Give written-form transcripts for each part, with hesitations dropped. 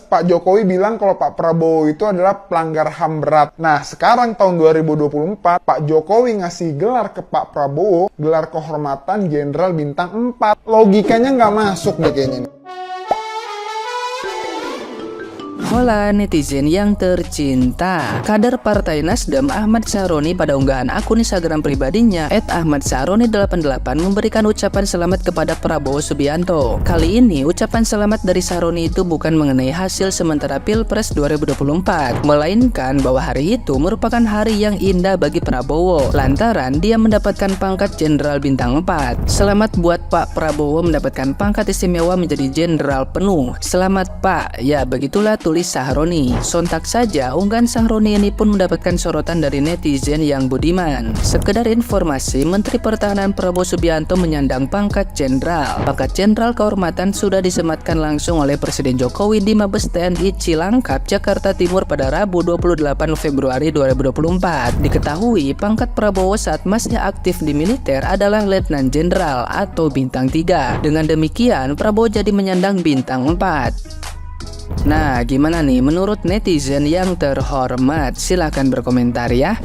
Pak Jokowi bilang kalau Pak Prabowo itu adalah pelanggar HAM berat. Nah, sekarang tahun 2024, Pak Jokowi ngasih gelar ke Pak Prabowo, gelar kehormatan Jenderal Bintang 4. Logikanya nggak masuk deh kayaknya nih. Hola netizen yang tercinta, kader Partai Nasdem Ahmad Syaroni pada unggahan akun Instagram pribadinya @ahmadsyaroni88 memberikan ucapan selamat kepada Prabowo Subianto. Kali ini ucapan selamat dari Syaroni itu bukan mengenai hasil sementara Pilpres 2024, melainkan bahwa hari itu merupakan hari yang indah bagi Prabowo lantaran dia mendapatkan pangkat Jenderal Bintang 4. Selamat buat Pak Prabowo mendapatkan pangkat istimewa menjadi Jenderal penuh. Selamat Pak. Ya, begitulah tulis Syaroni. Sontak saja unggahan Syaroni ini pun mendapatkan sorotan dari netizen yang budiman. Sekedar informasi, Menteri Pertahanan Prabowo Subianto menyandang pangkat jenderal. Pangkat jenderal kehormatan sudah disematkan langsung oleh Presiden Jokowi di Mabes TNI Cilangkap, Jakarta Timur pada Rabu 28 Februari 2024. Diketahui pangkat Prabowo saat masih aktif di militer adalah Letnan Jenderal atau Bintang 3. Dengan demikian, Prabowo jadi menyandang Bintang 4. Nah, gimana nih menurut netizen yang terhormat? Silahkan berkomentar ya.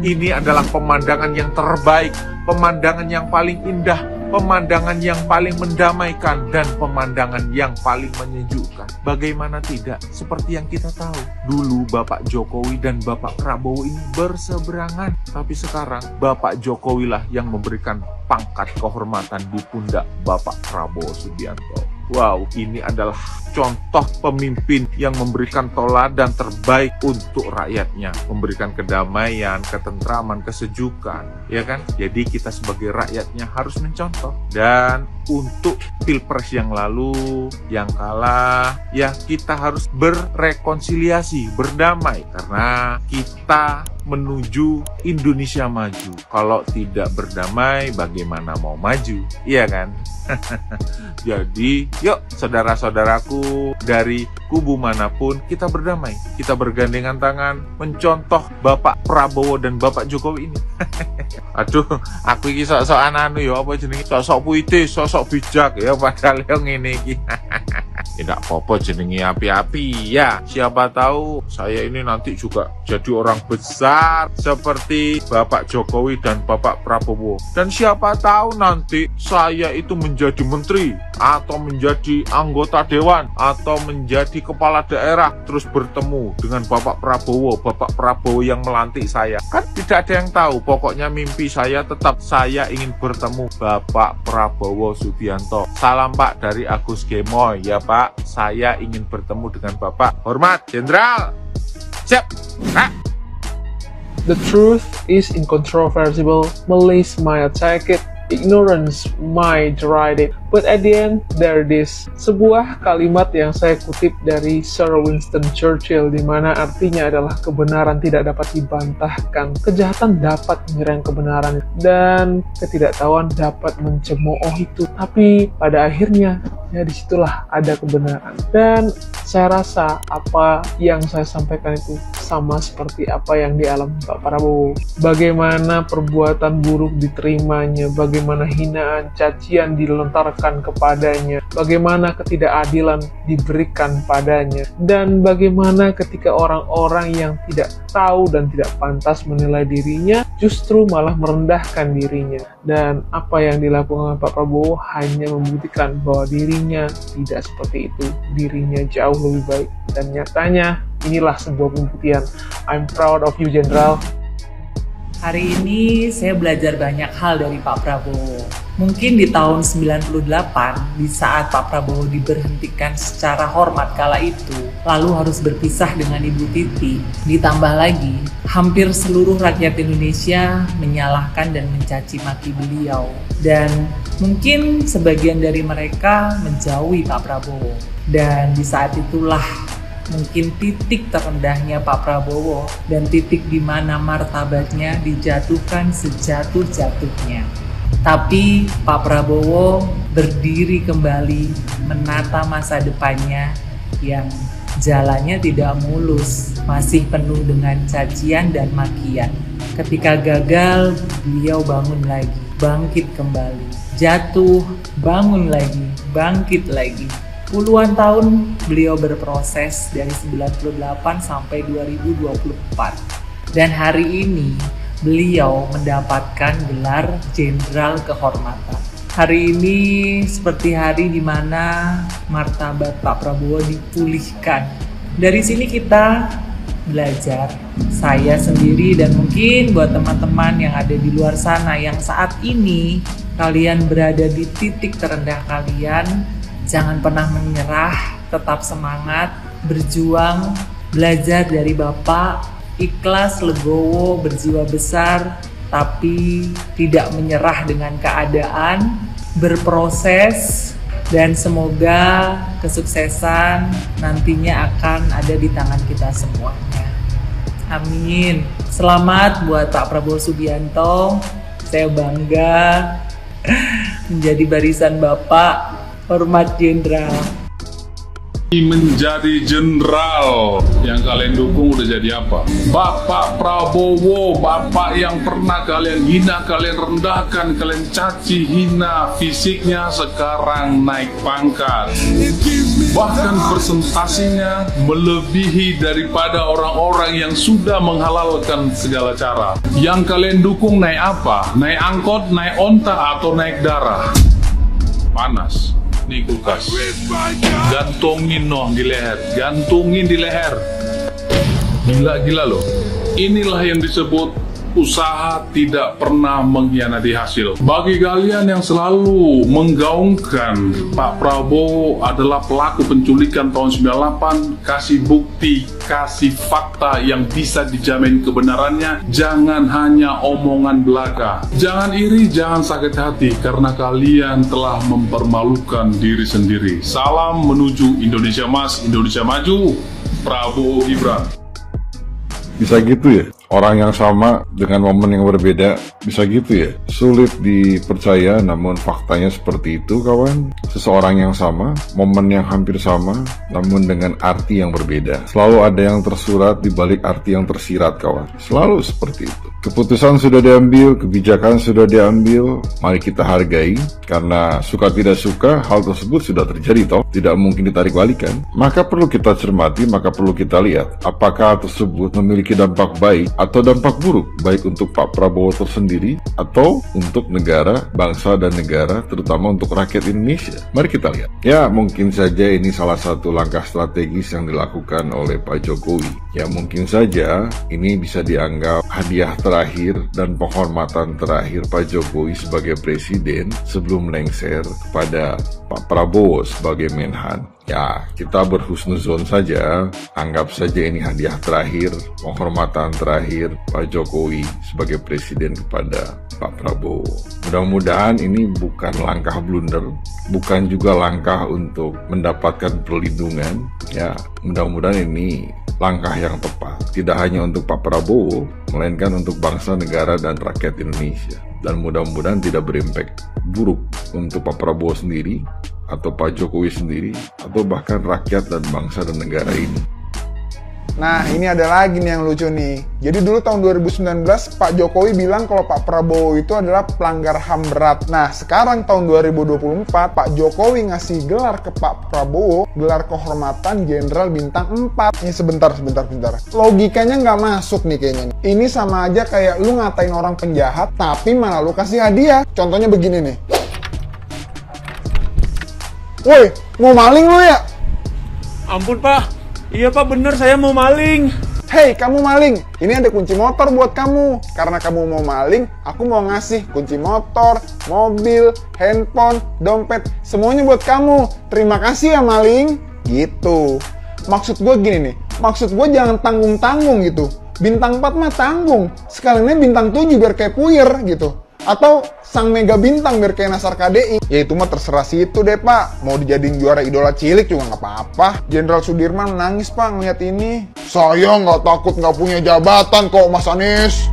Ini adalah pemandangan yang terbaik, pemandangan yang paling indah, pemandangan yang paling mendamaikan, dan pemandangan yang paling menyejukkan. Bagaimana tidak? Seperti yang kita tahu, dulu Bapak Jokowi dan Bapak Prabowo ini berseberangan. Tapi sekarang Bapak Jokowi lah yang memberikan pangkat kehormatan di pundak Bapak Prabowo Subianto. Wow, ini adalah contoh pemimpin yang memberikan teladan terbaik untuk rakyatnya, memberikan kedamaian, ketentraman, kesejukan, ya kan? Jadi kita sebagai rakyatnya harus mencontoh. Dan untuk Pilpres yang lalu, yang kalah, ya kita harus berrekonsiliasi, berdamai, karena kita menuju Indonesia maju. Kalau tidak berdamai, bagaimana mau maju? Iya kan? Jadi, yuk saudara-saudaraku dari kubu manapun, kita berdamai. Kita bergandengan tangan, mencontoh Bapak Prabowo dan Bapak Jokowi ini. Aduh, aku ini sok-sokan anu ya, apa jenenge? Sok-sok puitis, sok-sok bijak ya, padahal yang ini iki. Tidak apa-apa jenenge api-api ya. Siapa tahu saya ini nanti juga jadi orang besar seperti Bapak Jokowi dan Bapak Prabowo. Dan siapa tahu nanti saya itu menjadi menteri atau menjadi anggota dewan atau menjadi kepala daerah, terus bertemu dengan Bapak Prabowo yang melantik saya. Kan tidak ada yang tahu. Pokoknya mimpi saya tetap saya ingin bertemu Bapak Prabowo Subianto. Salam Pak dari Agus Gemoy ya Pak. Saya ingin bertemu dengan Bapak. Hormat Jenderal. Siap. Nah. The truth is incontrovertible. Malice might attack it. Ignorance might deride it. But at the end, there it is. Sebuah kalimat yang saya kutip dari Sir Winston Churchill, di mana artinya adalah kebenaran tidak dapat dibantahkan, kejahatan dapat menyerang kebenaran, dan ketidaktahuan dapat mencemooh itu. Tapi pada akhirnya, ya disitulah ada kebenaran. Dan saya rasa apa yang saya sampaikan itu sama seperti apa yang dialami Pak Prabowo. Bagaimana perbuatan buruk diterimanya, bagaimana hinaan, cacian dilontarkan kepadanya, bagaimana ketidakadilan diberikan padanya, dan bagaimana ketika orang-orang yang tidak tahu dan tidak pantas menilai dirinya justru malah merendahkan dirinya. Dan apa yang dilakukan Pak Prabowo hanya membuktikan bahwa dirinya tidak seperti itu, dirinya jauh lebih baik. Dan nyatanya inilah sebuah pembuktian. I'm proud of you, Jenderal. Hari ini saya belajar banyak hal dari Pak Prabowo. Mungkin di tahun 98, di saat Pak Prabowo diberhentikan secara hormat kala itu, lalu harus berpisah dengan Ibu Titi. Ditambah lagi, hampir seluruh rakyat Indonesia menyalahkan dan mencaci maki beliau. Dan mungkin sebagian dari mereka menjauhi Pak Prabowo. Dan di saat itulah mungkin titik terendahnya Pak Prabowo dan titik di mana martabatnya dijatuhkan sejatuh-jatuhnya. Tapi Pak Prabowo berdiri kembali menata masa depannya yang jalannya tidak mulus, masih penuh dengan cacian dan makian. Ketika gagal, beliau bangun lagi, bangkit kembali, jatuh, bangun lagi, bangkit lagi. Puluhan tahun beliau berproses dari 98 sampai 2024. Dan hari ini beliau mendapatkan gelar Jenderal Kehormatan. Hari ini seperti hari di mana martabat Pak Prabowo dipulihkan. Dari sini kita belajar, saya sendiri dan mungkin buat teman-teman yang ada di luar sana yang saat ini kalian berada di titik terendah kalian, jangan pernah menyerah, tetap semangat, berjuang, belajar dari Bapak, ikhlas, legowo, berjiwa besar, tapi tidak menyerah dengan keadaan, berproses, dan semoga kesuksesan nantinya akan ada di tangan kita semuanya. Amin. Selamat buat Pak Prabowo Subianto. Saya bangga menjadi barisan Bapak. Hormat Jenderal. Menjadi jenderal yang kalian dukung udah jadi apa? Bapak Prabowo, bapak yang pernah kalian hina, kalian rendahkan, kalian caci hina fisiknya, sekarang naik pangkat. Bahkan presentasinya melebihi daripada orang-orang yang sudah menghalalkan segala cara. Yang kalian dukung naik apa? Naik angkot, naik onta, atau naik darah? Panas. Nih kulkas, gantungin di leher, gila loh. Inilah yang disebut usaha tidak pernah mengkhianati hasil. Bagi kalian yang selalu menggaungkan Pak Prabowo adalah pelaku penculikan tahun 98, kasih bukti, kasih fakta yang bisa dijamin kebenarannya, jangan hanya omongan belaka. Jangan iri, jangan sakit hati, karena kalian telah mempermalukan diri sendiri. Salam menuju Indonesia Mas, Indonesia Maju, Prabowo Gibran. Bisa gitu ya? Orang yang sama dengan momen yang berbeda, bisa gitu ya? Sulit dipercaya, namun faktanya seperti itu, kawan. Seseorang yang sama, momen yang hampir sama, namun dengan arti yang berbeda. Selalu ada yang tersurat di balik arti yang tersirat, kawan. Selalu seperti itu. Keputusan sudah diambil, kebijakan sudah diambil, mari kita hargai, karena suka tidak suka, hal tersebut sudah terjadi toh, tidak mungkin ditarik balikan. Maka perlu kita cermati, maka perlu kita lihat, apakah tersebut memiliki dampak baik atau dampak buruk, baik untuk Pak Prabowo tersendiri, atau untuk negara, bangsa dan negara, terutama untuk rakyat Indonesia. Mari kita lihat. Ya, mungkin saja ini salah satu langkah strategis yang dilakukan oleh Pak Jokowi. Ya, mungkin saja ini bisa dianggap hadiah terakhir dan penghormatan terakhir Pak Jokowi sebagai presiden sebelum lengser kepada Pak Prabowo sebagai Menhan. Ya, kita berhusnuzon saja, anggap saja ini hadiah terakhir, penghormatan terakhir Pak Jokowi sebagai presiden kepada Pak Prabowo. Mudah-mudahan ini bukan langkah blunder, bukan juga langkah untuk mendapatkan perlindungan. Ya, mudah-mudahan ini langkah yang tepat, tidak hanya untuk Pak Prabowo, melainkan untuk bangsa, negara, dan rakyat Indonesia. Dan mudah-mudahan tidak berimpak buruk untuk Pak Prabowo sendiri, atau Pak Jokowi sendiri, atau bahkan rakyat dan bangsa dan negara ini. Nah, ini ada lagi nih yang lucu nih. Jadi dulu tahun 2019, Pak Jokowi bilang kalau Pak Prabowo itu adalah pelanggar HAM berat. Nah, sekarang tahun 2024, Pak Jokowi ngasih gelar ke Pak Prabowo, gelar kehormatan Jenderal Bintang 4. Ini sebentar. Logikanya nggak masuk nih kayaknya. Ini sama aja kayak lu ngatain orang penjahat, tapi malah lu kasih hadiah. Contohnya begini nih. Woi, mau maling lu ya? Ampun pak, iya pak bener saya mau maling. Hei kamu maling, ini ada kunci motor buat kamu. Karena kamu mau maling, aku mau ngasih kunci motor, mobil, handphone, dompet, semuanya buat kamu. Terima kasih ya maling. Gitu. Maksud gue gini nih, maksud gue jangan tanggung-tanggung gitu. Bintang 4 mah tanggung, sekaliannya bintang 7 biar kayak puyer gitu. Atau sang mega bintang biar kayak Nasar KDI. Ya itu mah terserah situ deh pak. Mau dijadiin juara idola cilik juga nggak apa-apa. Jenderal Sudirman menangis pak ngeliat ini. Saya nggak takut nggak punya jabatan kok Mas Anies.